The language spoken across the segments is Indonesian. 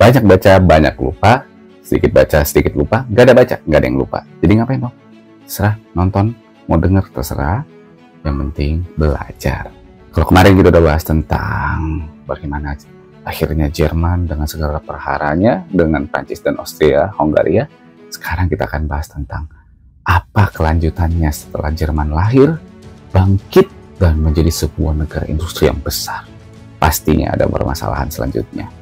Banyak baca, banyak lupa. Sedikit baca, sedikit lupa. Nggak ada baca, nggak ada yang lupa. Jadi ngapain dong? Terserah, nonton, mau denger terserah. Yang penting belajar. Kalau kemarin kita udah bahas tentang bagaimana akhirnya Jerman dengan segala perharanya dengan Prancis dan Austria, Hongaria. Sekarang kita akan bahas tentang apa kelanjutannya setelah Jerman lahir, bangkit, dan menjadi sebuah negara industri yang besar. Pastinya ada permasalahan selanjutnya.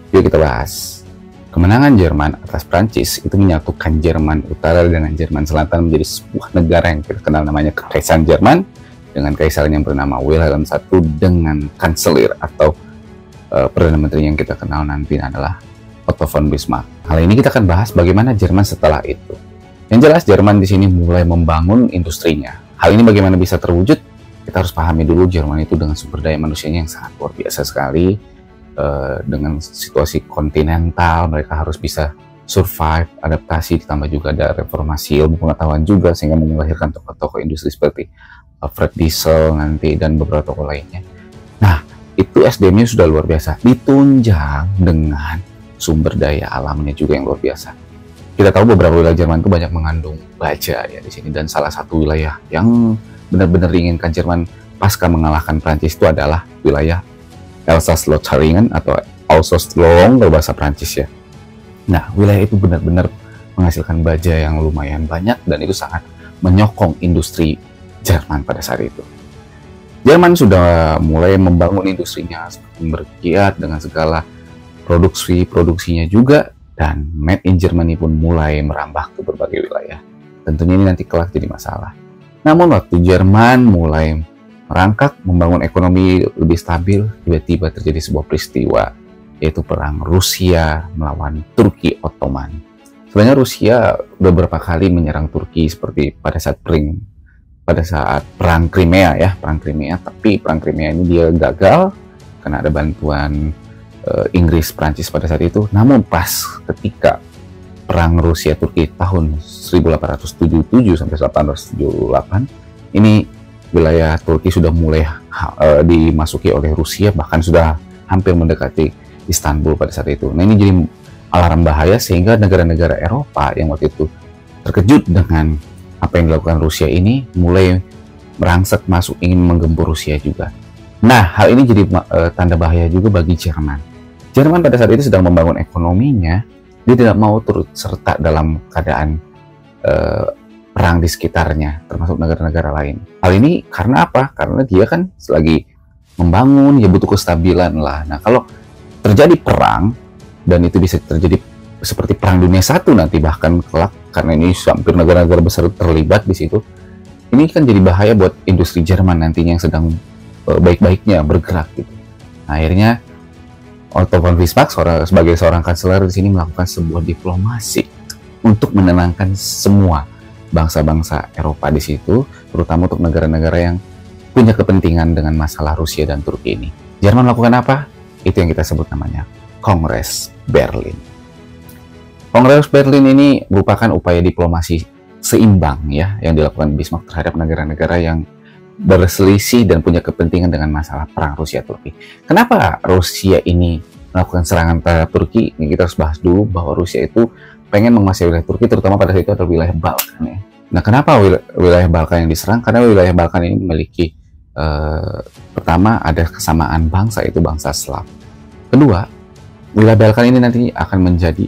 Yuk kita bahas. Kemenangan Jerman atas Prancis itu menyatukan Jerman Utara dengan Jerman Selatan menjadi sebuah negara yang kita kenal namanya Kekaisaran Jerman, dengan kaisar yang bernama Wilhelm I dengan kanselir atau Perdana Menteri yang kita kenal nanti adalah Otto von Bismarck. Hal ini kita akan bahas bagaimana Jerman setelah itu. Yang jelas Jerman di sini mulai membangun industrinya. Hal ini bagaimana bisa terwujud? Kita harus pahami dulu Jerman itu dengan sumber daya manusianya yang sangat luar biasa sekali. Dengan situasi kontinental, mereka harus bisa survive, adaptasi, ditambah juga ada reformasi ilmu pengetahuan juga, sehingga melahirkan tokoh-tokoh industri seperti Alfred Diesel nanti dan beberapa tokoh lainnya. Nah, itu SDM-nya sudah luar biasa, ditunjang dengan sumber daya alamnya juga yang luar biasa. Kita tahu beberapa wilayah Jerman itu banyak mengandung baja ya di sini, dan salah satu wilayah yang benar-benar diinginkan Jerman pasca mengalahkan Prancis itu adalah wilayah Elsass-Lothringen atau Alsace-Lorraine dalam bahasa Prancis ya. Nah, wilayah itu benar-benar menghasilkan baja yang lumayan banyak dan itu sangat menyokong industri Jerman pada saat itu. Jerman sudah mulai membangun industrinya bergiat dengan segala produksinya juga, dan Made in Germany pun mulai merambah ke berbagai wilayah. Tentunya ini nanti kelak jadi masalah. Namun waktu Jerman mulai merangkak, membangun ekonomi lebih stabil, tiba-tiba terjadi sebuah peristiwa, yaitu perang Rusia melawan Turki Ottoman. Sebenarnya Rusia beberapa kali menyerang Turki seperti pada saat perang Crimea ya, tapi perang Crimea ini dia gagal karena ada bantuan Inggris, Prancis pada saat itu. Namun pas ketika perang Rusia-Turki tahun 1877 sampai 1878, ini wilayah Turki sudah mulai dimasuki oleh Rusia, bahkan sudah hampir mendekati Istanbul pada saat itu. Nah, ini jadi alarm bahaya sehingga negara-negara Eropa yang waktu itu terkejut dengan apa yang dilakukan Rusia ini, mulai merangsek masuk ingin menggempur Rusia juga. Nah, hal ini jadi tanda bahaya juga bagi Jerman. Jerman pada saat itu sedang membangun ekonominya, dia tidak mau turut serta dalam keadaan perang di sekitarnya, termasuk negara-negara lain. Hal ini karena apa? Karena dia kan lagi membangun, ya butuh kestabilan lah. Nah, kalau terjadi perang, dan itu bisa terjadi seperti Perang Dunia I nanti bahkan kelak, karena ini hampir negara-negara besar terlibat di situ, ini kan jadi bahaya buat industri Jerman nantinya yang sedang baik-baiknya bergerak gitu. Nah, akhirnya Otto von Bismarck sebagai seorang kanselir di sini melakukan sebuah diplomasi untuk menenangkan semua bangsa-bangsa Eropa di situ, terutama untuk negara-negara yang punya kepentingan dengan masalah Rusia dan Turki ini. Jerman melakukan apa? Itu yang kita sebut namanya Kongres Berlin. Kongres Berlin ini merupakan upaya diplomasi seimbang ya yang dilakukan Bismarck terhadap negara-negara yang berselisih dan punya kepentingan dengan masalah perang Rusia-Turki. Kenapa Rusia ini melakukan serangan terhadap Turki? Ini kita harus bahas dulu bahwa Rusia itu pengen menguasai wilayah Turki, terutama pada saat itu adalah wilayah Balkan ya. Nah, kenapa wilayah Balkan yang diserang? Karena wilayah Balkan ini memiliki pertama ada kesamaan bangsa, itu bangsa Slav. Kedua, wilayah Balkan ini nanti akan menjadi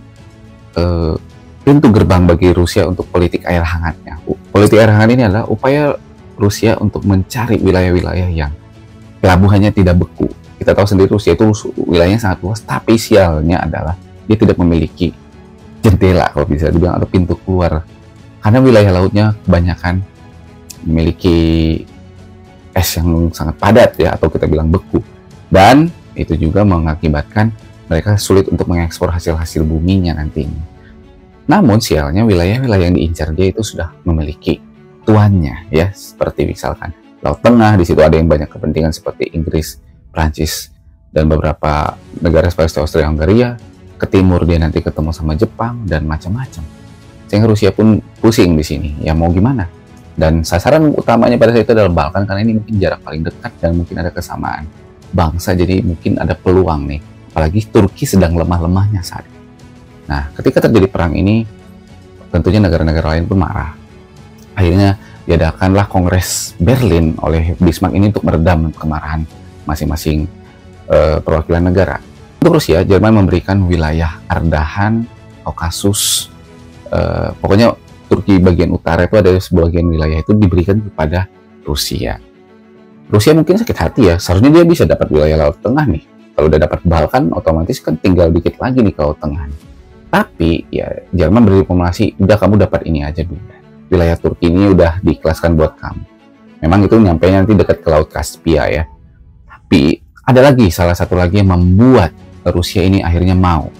pintu gerbang bagi Rusia untuk politik air hangatnya. Politik air hangat ini adalah upaya Rusia untuk mencari wilayah-wilayah yang pelabuhannya tidak beku. Kita tahu sendiri Rusia itu wilayahnya sangat luas, tapi sialnya adalah dia tidak memiliki jendela kalau bisa dibilang, atau pintu keluar. Karena wilayah lautnya kebanyakan memiliki es yang sangat padat ya, atau kita bilang beku. Dan itu juga mengakibatkan mereka sulit untuk mengekspor hasil-hasil buminya nantinya. Namun sialnya wilayah-wilayah yang diincar dia itu sudah memiliki tuannya ya, seperti misalkan Laut Tengah, di situ ada yang banyak kepentingan seperti Inggris, Prancis, dan beberapa negara seperti Austria, Hongaria. Ke timur dia nanti ketemu sama Jepang dan macam-macam. Sehingga Rusia pun pusing di sini. Ya mau gimana? Dan sasaran utamanya pada saat itu adalah Balkan, karena ini mungkin jarak paling dekat dan mungkin ada kesamaan bangsa, jadi mungkin ada peluang nih apalagi Turki sedang lemah-lemahnya saat itu. Nah, ketika terjadi perang ini, tentunya negara-negara lain pun marah. Akhirnya diadakanlah Kongres Berlin oleh Bismarck ini untuk meredam kemarahan masing-masing perwakilan negara. Untuk Rusia, Jerman memberikan wilayah Ardahan, Kaukasus, pokoknya Turki bagian utara itu ada sebagian wilayah itu diberikan kepada Rusia. Rusia mungkin sakit hati ya, seharusnya dia bisa dapat wilayah Laut Tengah nih. Kalau udah dapat Balkan, otomatis kan tinggal dikit lagi nih ke Laut Tengah. Tapi ya Jerman berdiplomasi, udah kamu dapat ini aja dulu. Wilayah Turki ini udah diikhlaskan buat kamu. Memang itu nyampe nanti dekat ke Laut Kaspia ya. Tapi ada lagi, salah satu lagi yang membuat Rusia ini akhirnya mau.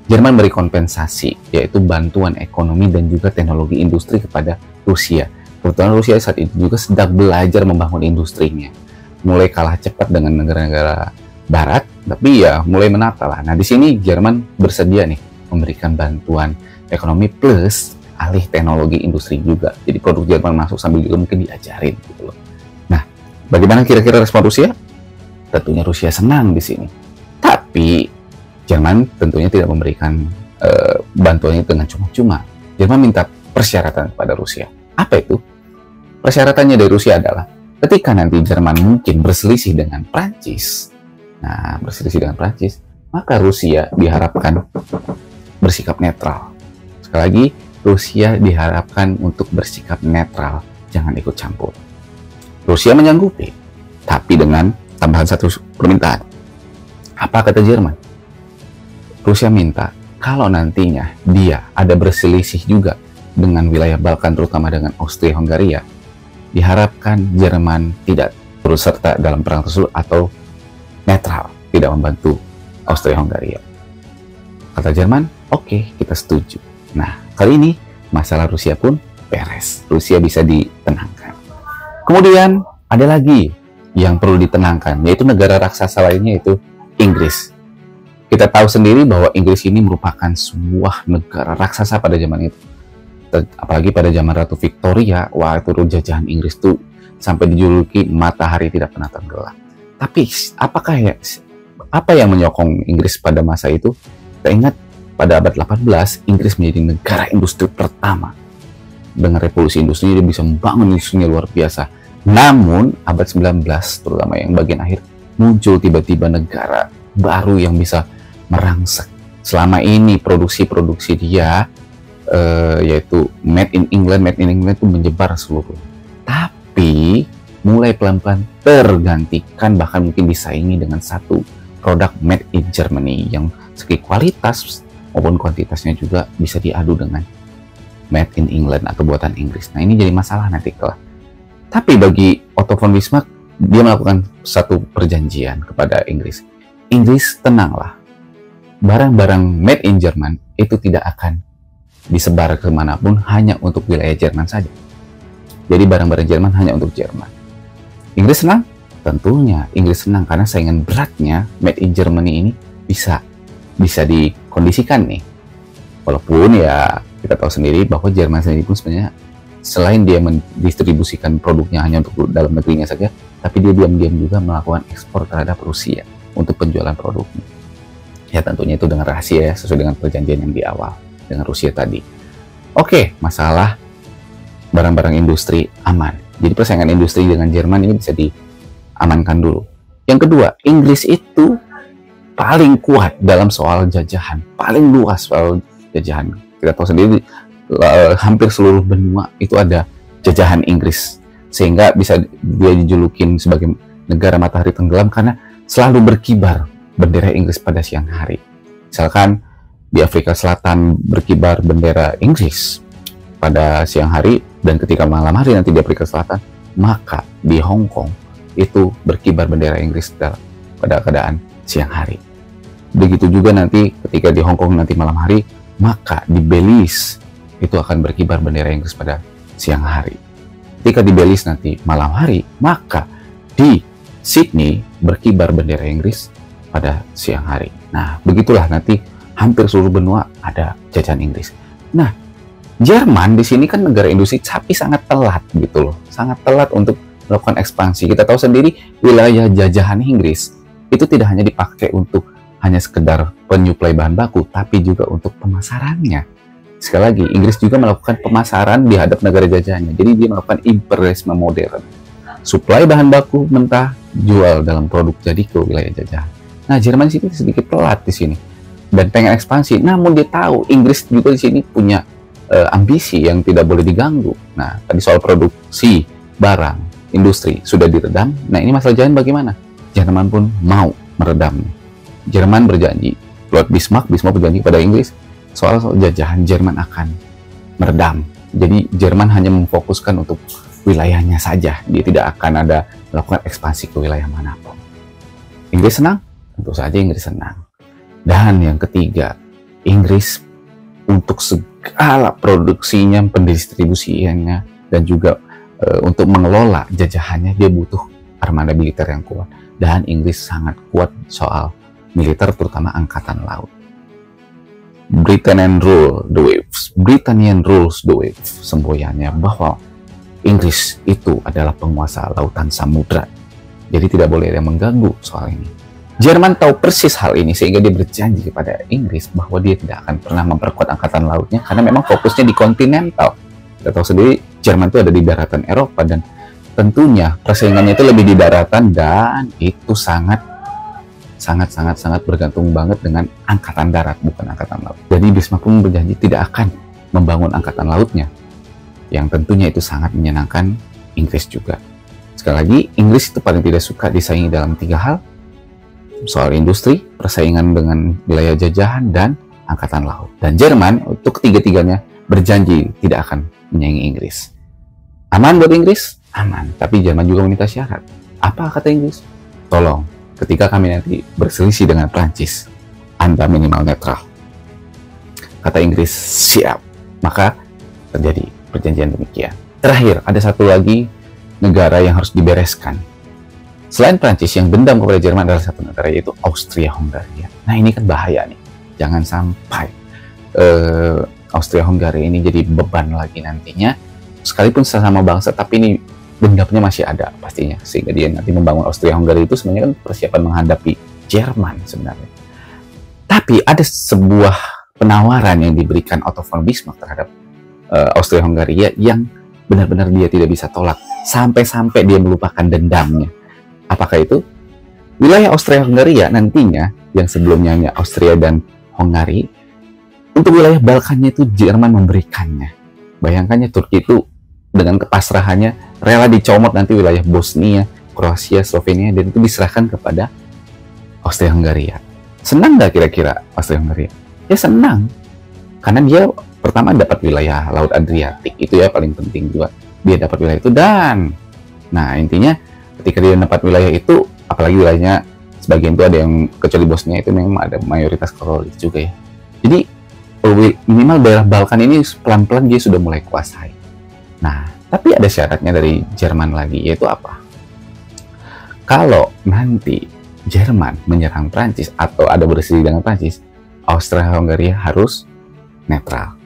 Jerman beri kompensasi, yaitu bantuan ekonomi dan juga teknologi industri kepada Rusia. Kebetulan Rusia saat itu juga sedang belajar membangun industrinya. Mulai kalah cepat dengan negara-negara Barat, tapi ya mulai menata lah. Nah di sini Jerman bersedia nih memberikan bantuan ekonomi plus alih teknologi industri juga. Jadi produk Jerman masuk sambil juga mungkin diajarin gitu loh. Nah, bagaimana kira-kira respon Rusia? Tentunya Rusia senang di sini. Tapi Jerman tentunya tidak memberikan bantuannya dengan cuma-cuma. Jerman minta persyaratan kepada Rusia. Apa itu? Persyaratannya dari Rusia adalah ketika nanti Jerman mungkin berselisih dengan Prancis, maka Rusia diharapkan bersikap netral. Sekali lagi, Rusia diharapkan untuk bersikap netral, jangan ikut campur. Rusia menyanggupi, tapi dengan tambahan satu permintaan. Apa kata Jerman? Rusia minta kalau nantinya dia ada berselisih juga dengan wilayah Balkan, terutama dengan Austria-Hungaria, diharapkan Jerman tidak turut serta dalam perang tersebut atau netral, tidak membantu Austria-Hungaria. Kata Jerman, oke, kita setuju. Nah, kali ini masalah Rusia pun beres. Rusia bisa ditenangkan. Kemudian ada lagi yang perlu ditenangkan, yaitu negara raksasa lainnya, yaitu Inggris. Kita tahu sendiri bahwa Inggris ini merupakan sebuah negara raksasa pada zaman itu. Apalagi pada zaman Ratu Victoria, waktu jajahan Inggris tuh sampai dijuluki matahari tidak pernah tenggelam. Tapi apa yang menyokong Inggris pada masa itu? Kita ingat pada abad 18, Inggris menjadi negara industri pertama. Dengan revolusi industri, dia bisa membangun industrinya luar biasa. Namun, abad 19, terutama yang bagian akhir, muncul tiba-tiba negara baru yang bisa merangsek. Selama ini produksi-produksi dia, yaitu Made in England itu menyebar seluruh. Tapi, mulai pelan-pelan tergantikan, bahkan mungkin disaingi dengan satu produk Made in Germany yang segi kualitas maupun kuantitasnya juga bisa diadu dengan Made in England atau buatan Inggris. Nah, ini jadi masalah nanti kelak. Tapi bagi Otto von Bismarck, dia melakukan satu perjanjian kepada Inggris. Inggris, tenanglah. Barang-barang Made in German itu tidak akan disebar kemanapun, hanya untuk wilayah Jerman saja. Jadi barang-barang Jerman hanya untuk Jerman. Inggris senang? Tentunya Inggris senang karena saingan beratnya Made in Germany ini bisa dikondisikan nih. Walaupun ya kita tahu sendiri bahwa Jerman sendiri pun sebenarnya selain dia mendistribusikan produknya hanya untuk dalam negerinya saja, tapi dia diam-diam juga melakukan ekspor terhadap Rusia untuk penjualan produknya. Ya tentunya itu dengan rahasia ya, sesuai dengan perjanjian yang di awal dengan Rusia tadi. Oke, masalah barang-barang industri aman. Jadi persaingan industri dengan Jerman ini bisa diamankan dulu. Yang kedua, Inggris itu paling kuat dalam soal jajahan, paling luas soal jajahan. Kita tahu sendiri hampir seluruh benua itu ada jajahan Inggris, sehingga bisa dia dijulukin sebagai negara matahari tenggelam karena selalu berkibar bendera Inggris pada siang hari. Misalkan di Afrika Selatan berkibar bendera Inggris pada siang hari, dan ketika malam hari nanti di Afrika Selatan, maka di Hong Kong itu berkibar bendera Inggris pada keadaan siang hari. Begitu juga nanti ketika di Hong Kong nanti malam hari, maka di Belize itu akan berkibar bendera Inggris pada siang hari. Ketika di Belize nanti malam hari, maka di Sydney berkibar bendera Inggris pada siang hari. Nah, begitulah nanti hampir seluruh benua ada jajahan Inggris. Nah, Jerman di sini kan negara industri, tapi sangat telat gitu loh. Sangat telat untuk melakukan ekspansi. Kita tahu sendiri wilayah jajahan Inggris itu tidak hanya dipakai untuk hanya sekedar penyuplai bahan baku, tapi juga untuk pemasarannya. Sekali lagi, Inggris juga melakukan pemasaran di hadap negara jajahannya. Jadi dia melakukan imperialisme modern. Suplai bahan baku mentah, jual dalam produk jadi ke wilayah jajahan. Nah, Jerman sini sedikit telat di sini dan pengen ekspansi. Namun dia tahu Inggris juga di sini punya ambisi yang tidak boleh diganggu. Nah, tadi soal produksi barang, industri sudah diredam. Nah, ini masalah jalan bagaimana? Jerman pun mau meredamnya. Jerman berjanji, Lord Bismarck berjanji kepada Inggris soal jajahan Jerman akan meredam. Jadi Jerman hanya memfokuskan untuk wilayahnya saja. Dia tidak akan ada melakukan ekspansi ke wilayah manapun. Inggris senang? Tentu saja Inggris senang. Dan yang ketiga, Inggris untuk segala produksinya, pendistribusiannya, dan juga untuk mengelola jajahannya, dia butuh armada militer yang kuat. Dan Inggris sangat kuat soal militer, terutama angkatan laut. Britain rule the waves. Britannian rules the waves. Semboyannya bahwa Inggris itu adalah penguasa lautan samudra. Jadi tidak boleh ada yang mengganggu soal ini. Jerman tahu persis hal ini sehingga dia berjanji kepada Inggris bahwa dia tidak akan pernah memperkuat angkatan lautnya karena memang fokusnya di kontinental. Kita tahu sendiri Jerman itu ada di daratan Eropa dan tentunya persaingannya itu lebih di daratan dan itu sangat bergantung banget dengan angkatan darat, bukan angkatan laut. Jadi Bismarck pun berjanji tidak akan membangun angkatan lautnya, yang tentunya itu sangat menyenangkan Inggris juga. Sekali lagi, Inggris itu paling tidak suka disaingi dalam 3 hal, soal industri, persaingan dengan wilayah jajahan, dan angkatan laut. Dan Jerman untuk ketiga-tiganya berjanji tidak akan menyaingi Inggris. Aman buat Inggris? Aman. Tapi Jerman juga meminta syarat. Apa kata Inggris? Tolong, ketika kami nanti berselisih dengan Prancis, Anda minimal netral. Kata Inggris, siap. Maka terjadi perjanjian demikian. Terakhir, ada satu lagi negara yang harus dibereskan. Selain Prancis, yang dendam kepada Jerman adalah satu negara, yaitu Austria-Hungaria. Nah, ini kan bahaya nih. Jangan sampai Austria-Hungaria ini jadi beban lagi nantinya. Sekalipun sesama bangsa, tapi ini dendamnya masih ada pastinya, sehingga dia nanti membangun Austria-Hungaria itu sebenarnya kan persiapan menghadapi Jerman sebenarnya. Tapi ada sebuah penawaran yang diberikan Otto von Bismarck terhadap Austria-Hungaria yang benar-benar dia tidak bisa tolak sampai-sampai dia melupakan dendamnya. Apakah itu? Wilayah Austria-Hungaria nantinya yang sebelumnya hanya Austria dan Hungari, untuk wilayah Balkannya itu Jerman memberikannya. Bayangkannya Turki itu dengan kepasrahannya rela dicomot nanti wilayah Bosnia, Kroasia, Slovenia, dan itu diserahkan kepada Austria-Hungaria. Senang nggak kira-kira Austria-Hungaria? Ya senang, karena dia pertama dapat wilayah Laut Adriatik, itu ya paling penting juga. Dia dapat wilayah itu dan, nah intinya ketika dia dapat wilayah itu, apalagi wilayahnya sebagian itu ada yang, kecuali Bosnia itu memang ada mayoritas Katolik juga ya. Jadi minimal daerah Balkan ini pelan-pelan dia sudah mulai kuasai. Nah, tapi ada syaratnya dari Jerman lagi, yaitu apa? Kalau nanti Jerman menyerang Prancis atau ada berselisih dengan Prancis, Austria-Hungaria harus netral.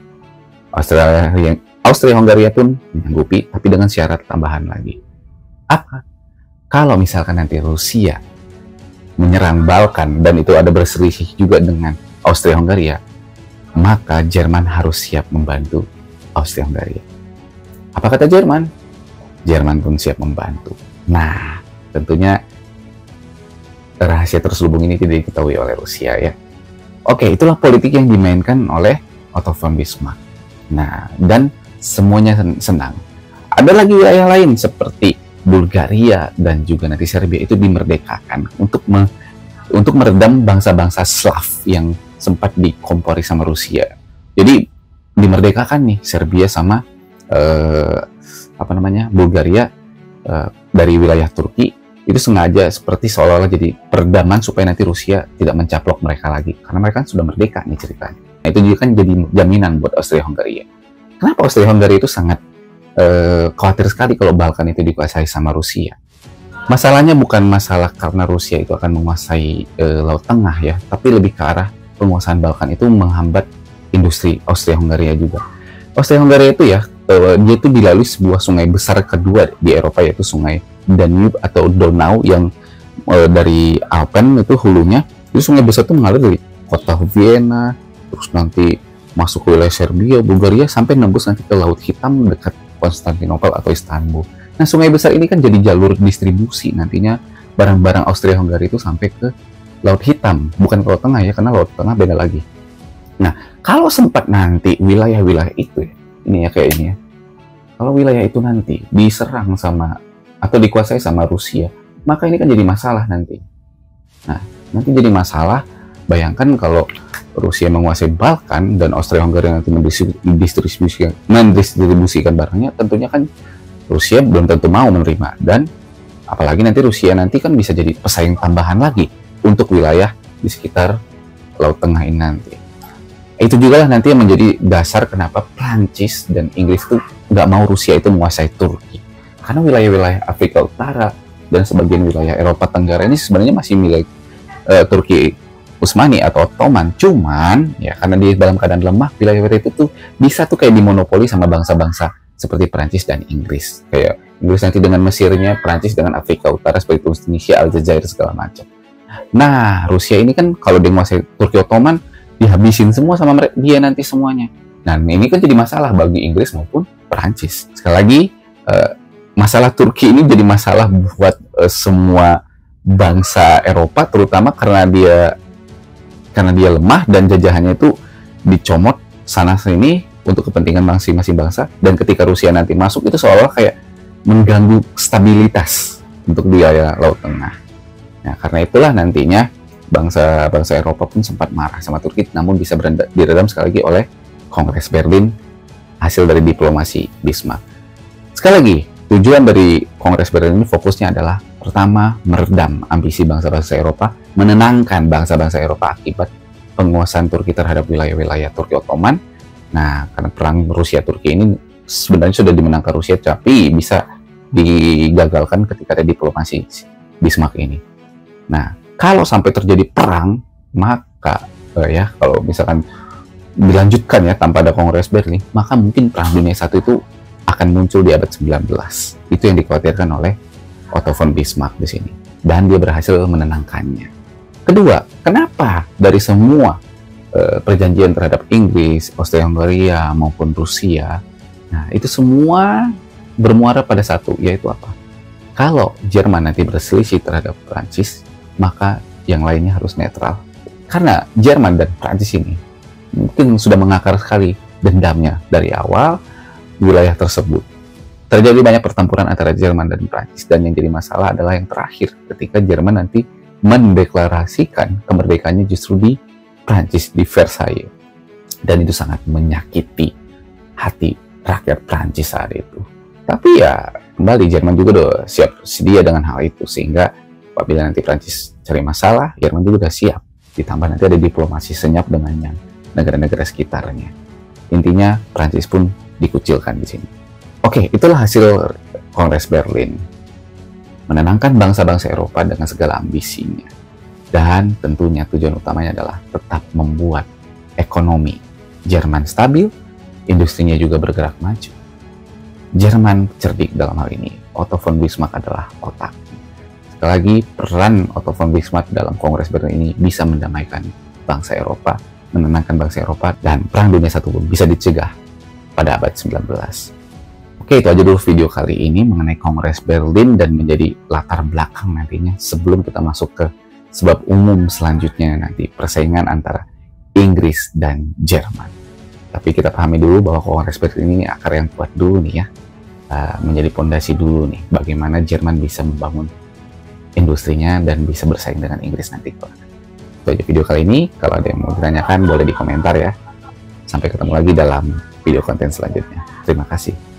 Austria-Hungaria pun menyanggupi, tapi dengan syarat tambahan lagi. Apa? Kalau misalkan nanti Rusia menyerang Balkan dan itu ada berselisih juga dengan Austria-Hungaria, maka Jerman harus siap membantu Austria-Hungaria. Apa kata Jerman? Jerman pun siap membantu. Nah, tentunya rahasia terselubung ini tidak diketahui oleh Rusia ya. Oke, itulah politik yang dimainkan oleh Otto von Bismarck. Nah, dan semuanya senang. Ada lagi wilayah lain seperti Bulgaria dan juga nanti Serbia itu dimerdekakan untuk meredam bangsa-bangsa Slav yang sempat dikompori sama Rusia. Jadi dimerdekakan nih Serbia sama Bulgaria dari wilayah Turki, itu sengaja seperti seolah-olah jadi peredaman supaya nanti Rusia tidak mencaplok mereka lagi karena mereka kan sudah merdeka nih ceritanya. Nah, itu juga kan jadi jaminan buat Austria-Hungaria. Kenapa Austria-Hungaria itu sangat khawatir sekali kalau Balkan itu dikuasai sama Rusia? Masalahnya bukan masalah karena Rusia itu akan menguasai Laut Tengah ya, tapi lebih ke arah penguasaan Balkan itu menghambat industri Austria-Hungaria juga. Austria-Hungaria itu ya, dia itu dilalui sebuah sungai besar kedua di Eropa, yaitu sungai Danube atau Donau yang dari Alpen itu hulunya Jadi sungai besar itu mengalir dari kota Vienna, terus nanti masuk ke wilayah Serbia, Bulgaria, sampai nembus nanti ke Laut Hitam dekat Konstantinopel atau Istanbul. Nah, sungai besar ini kan jadi jalur distribusi nantinya barang-barang Austria-Hungaria itu sampai ke Laut Hitam, bukan ke Laut Tengah ya, karena Laut Tengah beda lagi. Nah, kalau sempat nanti wilayah-wilayah itu ya, ini ya kayak ini ya, kalau wilayah itu nanti diserang sama atau dikuasai sama Rusia, maka ini kan jadi masalah nanti. Nah, nanti jadi masalah, bayangkan kalau Rusia menguasai Balkan dan Austria-Hungaria nanti mendistribusikan barangnya, tentunya kan Rusia belum tentu mau menerima, dan apalagi nanti Rusia nanti kan bisa jadi pesaing tambahan lagi untuk wilayah di sekitar Laut Tengah ini nanti. Itu juga lah nanti yang menjadi dasar kenapa Prancis dan Inggris itu nggak mau Rusia itu menguasai Turki. Karena wilayah-wilayah Afrika Utara dan sebagian wilayah Eropa Tenggara ini sebenarnya masih milik Turki Utsmani atau Ottoman. Cuman ya karena di dalam keadaan lemah, wilayah-wilayah itu tuh bisa tuh kayak dimonopoli sama bangsa-bangsa seperti Prancis dan Inggris. Kayak Inggris nanti dengan Mesirnya, Prancis dengan Afrika Utara seperti Tunisia, Aljazair segala macam. Nah, Rusia ini kan kalau dia menguasai Turki Ottoman, dihabisin semua sama dia nanti semuanya. Nah, ini kan jadi masalah bagi Inggris maupun Perancis. Sekali lagi, masalah Turki ini jadi masalah buat semua bangsa Eropa, terutama karena dia lemah dan jajahannya itu dicomot sana sini untuk kepentingan masing-masing bangsa. Dan ketika Rusia nanti masuk, itu seolah-olah kayak mengganggu stabilitas untuk wilayah Laut Tengah. Nah, karena itulah nantinya bangsa-bangsa Eropa pun sempat marah sama Turki, namun bisa diredam sekali lagi oleh Kongres Berlin, hasil dari diplomasi Bismarck. Sekali lagi, tujuan dari Kongres Berlin ini fokusnya adalah pertama, meredam ambisi bangsa-bangsa Eropa, menenangkan bangsa-bangsa Eropa akibat penguasaan Turki terhadap wilayah-wilayah Turki Ottoman. Nah, karena perang Rusia-Turki ini sebenarnya sudah dimenangkan Rusia, tapi bisa digagalkan ketika ada diplomasi Bismarck ini. Nah, kalau sampai terjadi perang, maka ya kalau misalkan dilanjutkan ya tanpa ada Kongres Berlin, maka mungkin Perang Dunia I itu akan muncul di abad 19. Itu yang dikhawatirkan oleh Otto von Bismarck di sini. Dan dia berhasil menenangkannya. Kedua, kenapa dari semua perjanjian terhadap Inggris, Austria-Hungaria maupun Rusia, nah itu semua bermuara pada satu, yaitu apa? Kalau Jerman nanti berselisih terhadap Prancis, maka yang lainnya harus netral. Karena Jerman dan Prancis ini mungkin sudah mengakar sekali dendamnya dari awal wilayah tersebut. Terjadi banyak pertempuran antara Jerman dan Prancis, dan yang jadi masalah adalah yang terakhir ketika Jerman nanti mendeklarasikan kemerdekaannya justru di Prancis, di Versailles. Dan itu sangat menyakiti hati rakyat Prancis saat itu. Tapi ya kembali Jerman juga udah siap sedia dengan hal itu, sehingga apabila nanti Prancis cari masalah, Jerman juga udah siap. Ditambah nanti ada diplomasi senyap dengan yang negara-negara sekitarnya. Intinya Prancis pun dikucilkan di sini. Oke, itulah hasil Kongres Berlin. Menenangkan bangsa-bangsa Eropa dengan segala ambisinya. Dan tentunya tujuan utamanya adalah tetap membuat ekonomi Jerman stabil, industrinya juga bergerak maju. Jerman cerdik dalam hal ini. Otto von Bismarck adalah otak. Sekali lagi, peran Otto von Bismarck dalam Kongres Berlin ini bisa mendamaikan bangsa Eropa, menenangkan bangsa Eropa, dan Perang Dunia I pun bisa dicegah pada abad 19. Oke, itu aja dulu video kali ini mengenai Kongres Berlin dan menjadi latar belakang nantinya sebelum kita masuk ke sebab umum selanjutnya nanti, persaingan antara Inggris dan Jerman. Tapi kita pahami dulu bahwa Kongres Berlin ini akar yang kuat dulu nih ya, menjadi pondasi dulu nih, bagaimana Jerman bisa membangun industrinya dan bisa bersaing dengan Inggris nanti. Itu aja video kali ini. Kalau ada yang mau ditanyakan boleh di komentar ya. Sampai ketemu lagi dalam video konten selanjutnya. Terima kasih.